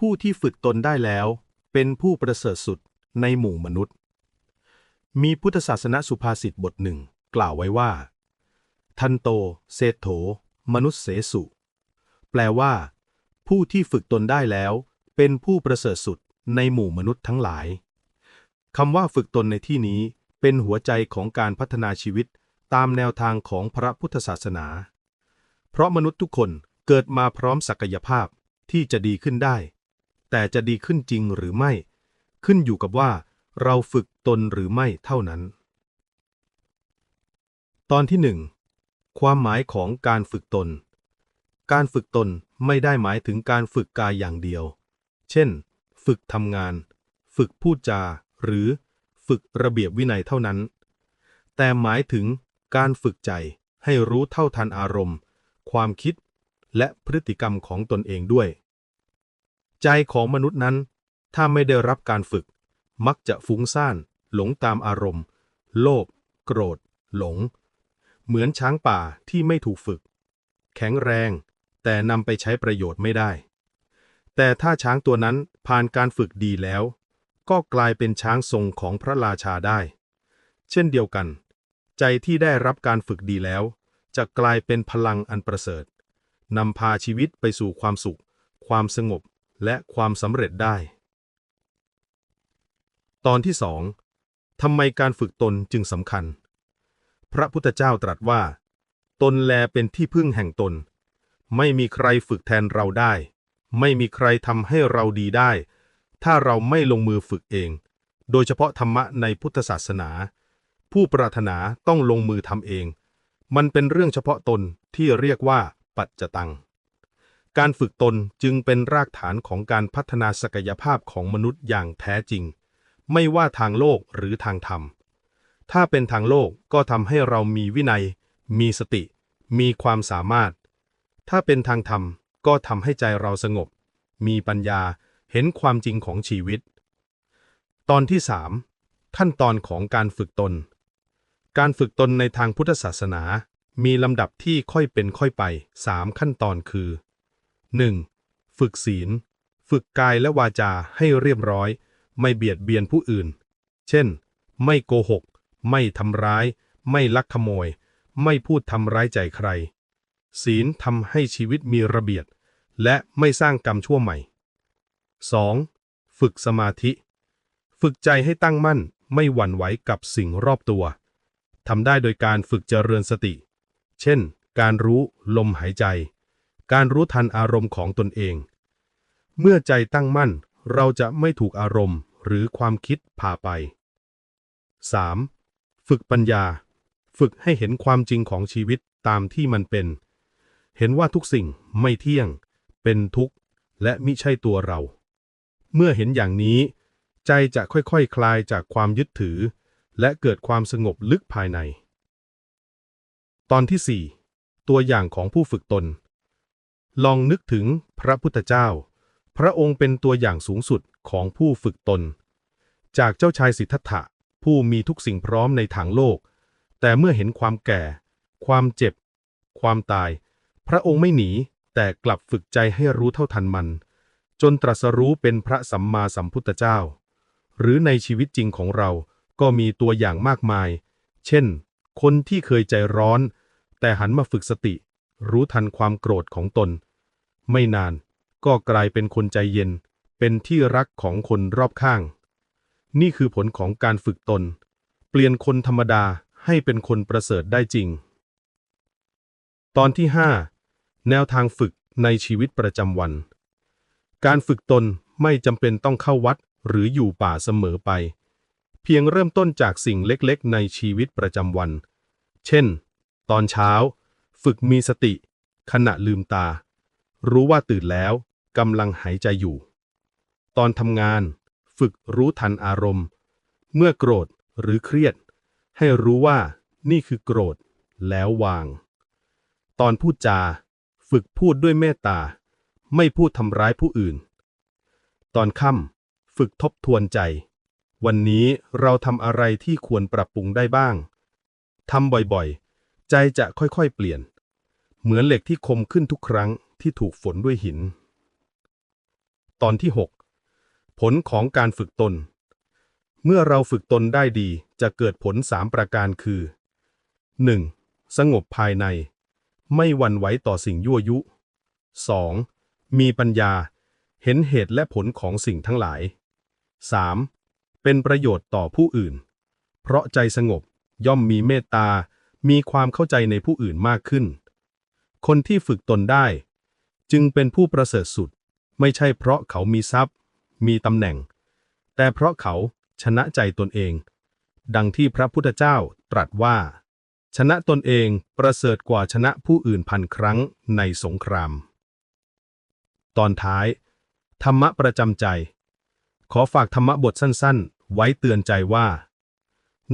ผู้ที่ฝึกตนได้แล้วเป็นผู้ประเสริฐสุดในหมู่มนุษย์ มีพุทธศาสนสุภาษิตบทหนึ่งกล่าวไว้ว่าทันโตเศรษโธมนุสเสสุแปลว่าผู้ที่ฝึกตนได้แล้วเป็นผู้ประเสริฐสุดในหมู่มนุษย์ทั้งหลายคำว่าฝึกตนในที่นี้เป็นหัวใจของการพัฒนาชีวิตตามแนวทางของพระพุทธศาสนาเพราะมนุษย์ทุกคนเกิดมาพร้อมศักยภาพที่จะดีขึ้นได้แต่จะดีขึ้นจริงหรือไม่ขึ้นอยู่กับว่าเราฝึกตนหรือไม่เท่านั้นตอนที่1ความหมายของการฝึกตนการฝึกตนไม่ได้หมายถึงการฝึกกายอย่างเดียวเช่นฝึกทำงานฝึกพูดจาหรือฝึกระเบียบวินัยเท่านั้นแต่หมายถึงการฝึกใจให้รู้เท่าทันอารมณ์ความคิดและพฤติกรรมของตนเองด้วยใจของมนุษย์นั้นถ้าไม่ได้รับการฝึกมักจะฟุ้งซ่านหลงตามอารมณ์โลภโกรธหลงเหมือนช้างป่าที่ไม่ถูกฝึกแข็งแรงแต่นำไปใช้ประโยชน์ไม่ได้แต่ถ้าช้างตัวนั้นผ่านการฝึกดีแล้วก็กลายเป็นช้างทรงของพระราชาได้เช่นเดียวกันใจที่ได้รับการฝึกดีแล้วจะกลายเป็นพลังอันประเสริฐนำพาชีวิตไปสู่ความสุขความสงบและความสำเร็จได้ตอนที่2ทำไมการฝึกตนจึงสำคัญพระพุทธเจ้าตรัสว่าตนแลเป็นที่พึ่งแห่งตนไม่มีใครฝึกแทนเราได้ไม่มีใครทำให้เราดีได้ถ้าเราไม่ลงมือฝึกเองโดยเฉพาะธรรมะในพุทธศาสนาผู้ปรารถนาต้องลงมือทำเองมันเป็นเรื่องเฉพาะตนที่เรียกว่าปัจจตังการฝึกตนจึงเป็นรากฐานของการพัฒนาศักยภาพของมนุษย์อย่างแท้จริงไม่ว่าทางโลกหรือทางธรรมถ้าเป็นทางโลกก็ทำให้เรามีวินัยมีสติมีความสามารถถ้าเป็นทางธรรมก็ทำให้ใจเราสงบมีปัญญาเห็นความจริงของชีวิตตอนที่3ขั้นตอนของการฝึกตนการฝึกตนในทางพุทธศาสนามีลำดับที่ค่อยเป็นค่อยไป3ขั้นตอนคือ 1. ฝึกศีลฝึกกายและวาจาให้เรียบร้อยไม่เบียดเบียนผู้อื่นเช่นไม่โกหกไม่ทำร้ายไม่ลักขโมยไม่พูดทำร้ายใจใครศีลทำให้ชีวิตมีระเบียบและไม่สร้างกรรมชั่วใหม่ 2. ฝึกสมาธิฝึกใจให้ตั้งมั่นไม่หวั่นไหวกับสิ่งรอบตัวทำได้โดยการฝึกเจริญสติเช่นการรู้ลมหายใจการรู้ทันอารมณ์ของตนเองเมื่อใจตั้งมั่นเราจะไม่ถูกอารมณ์หรือความคิดพาไป 3. ฝึกปัญญาฝึกให้เห็นความจริงของชีวิตตามที่มันเป็นเห็นว่าทุกสิ่งไม่เที่ยงเป็นทุกข์และมิใช่ตัวเราเมื่อเห็นอย่างนี้ใจจะค่อยๆ คลายจากความยึดถือและเกิดความสงบลึกภายในตอนที่ 4 ตัวอย่างของผู้ฝึกตนลองนึกถึงพระพุทธเจ้าพระองค์เป็นตัวอย่างสูงสุดของผู้ฝึกตนจากเจ้าชายสิทธัตถะผู้มีทุกสิ่งพร้อมในทางโลกแต่เมื่อเห็นความแก่ความเจ็บความตายพระองค์ไม่หนีแต่กลับฝึกใจให้รู้เท่าทันมันจนตรัสรู้เป็นพระสัมมาสัมพุทธเจ้าหรือในชีวิตจริงของเราก็มีตัวอย่างมากมายเช่นคนที่เคยใจร้อนแต่หันมาฝึกสติรู้ทันความโกรธของตนไม่นานก็กลายเป็นคนใจเย็นเป็นที่รักของคนรอบข้างนี่คือผลของการฝึกตนเปลี่ยนคนธรรมดาให้เป็นคนประเสริฐได้จริงตอนที่ 5 แนวทางฝึกในชีวิตประจำวันการฝึกตนไม่จำเป็นต้องเข้าวัดหรืออยู่ป่าเสมอไปเพียงเริ่มต้นจากสิ่งเล็กๆในชีวิตประจำวันเช่นตอนเช้าฝึกมีสติขณะลืมตารู้ว่าตื่นแล้วกำลังหายใจอยู่ตอนทำงานฝึกรู้ทันอารมณ์เมื่อโกรธหรือเครียดให้รู้ว่านี่คือโกรธแล้ววางตอนพูดจาฝึกพูดด้วยเมตตาไม่พูดทำร้ายผู้อื่นตอนค่ำฝึกทบทวนใจวันนี้เราทำอะไรที่ควรปรับปรุงได้บ้างทำบ่อยๆใจจะค่อยๆเปลี่ยนเหมือนเหล็กที่คมขึ้นทุกครั้งที่ถูกฝนด้วยหิน ตอนที่ 6 ผลของการฝึกตน เมื่อเราฝึกตนได้ดีจะเกิดผล3ประการคือ 1. สงบภายใน ไม่หวั่นไหวต่อสิ่งยั่วยุ 2. มีปัญญา เห็นเหตุและผลของสิ่งทั้งหลาย 3. เป็นประโยชน์ต่อผู้อื่น เพราะใจสงบย่อมมีเมตตา มีความเข้าใจในผู้อื่นมากขึ้น คนที่ฝึกตนได้จึงเป็นผู้ประเสริฐสุด ไม่ใช่เพราะเขามีทรัพย์ มีตำแหน่ง แต่เพราะเขาชนะใจตนเอง ดังที่พระพุทธเจ้าตรัสว่า ชนะตนเองประเสริฐกว่าชนะผู้อื่น1,000 ครั้งในสงคราม ตอนท้าย ธรรมะประจำใจ ขอฝากธรรมะบทสั้นๆ ไว้เตือนใจว่า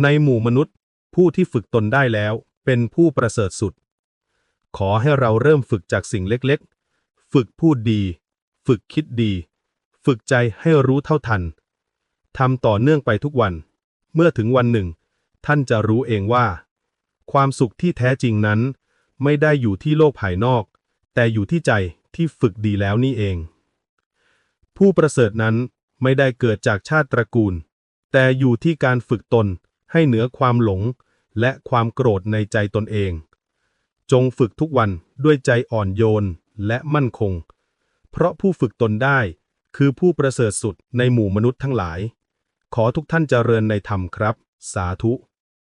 ในหมู่มนุษย์ผู้ที่ฝึกตนได้แล้วเป็นผู้ประเสริฐสุด ขอให้เราเริ่มฝึกจากสิ่งเล็กๆ ฝึกพูดดี ฝึกคิดดี ฝึกใจให้รู้เท่าทัน ทำต่อเนื่องไปทุกวัน เมื่อถึงวันหนึ่ง ท่านจะรู้เองว่า ความสุขที่แท้จริงนั้นไม่ได้อยู่ที่โลกภายนอก แต่อยู่ที่ใจที่ฝึกดีแล้วนี่เอง ผู้ประเสริฐนั้นไม่ได้เกิดจากชาติตระกูล แต่อยู่ที่การฝึกตนให้เหนือความหลงและความโกรธในใจตนเอง จงฝึกทุกวันด้วยใจอ่อนโยนและมั่นคง เพราะผู้ฝึกตนได้คือผู้ประเสริฐสุดในหมู่มนุษย์ทั้งหลาย ขอทุกท่านเจริญในธรรมครับ สาธุ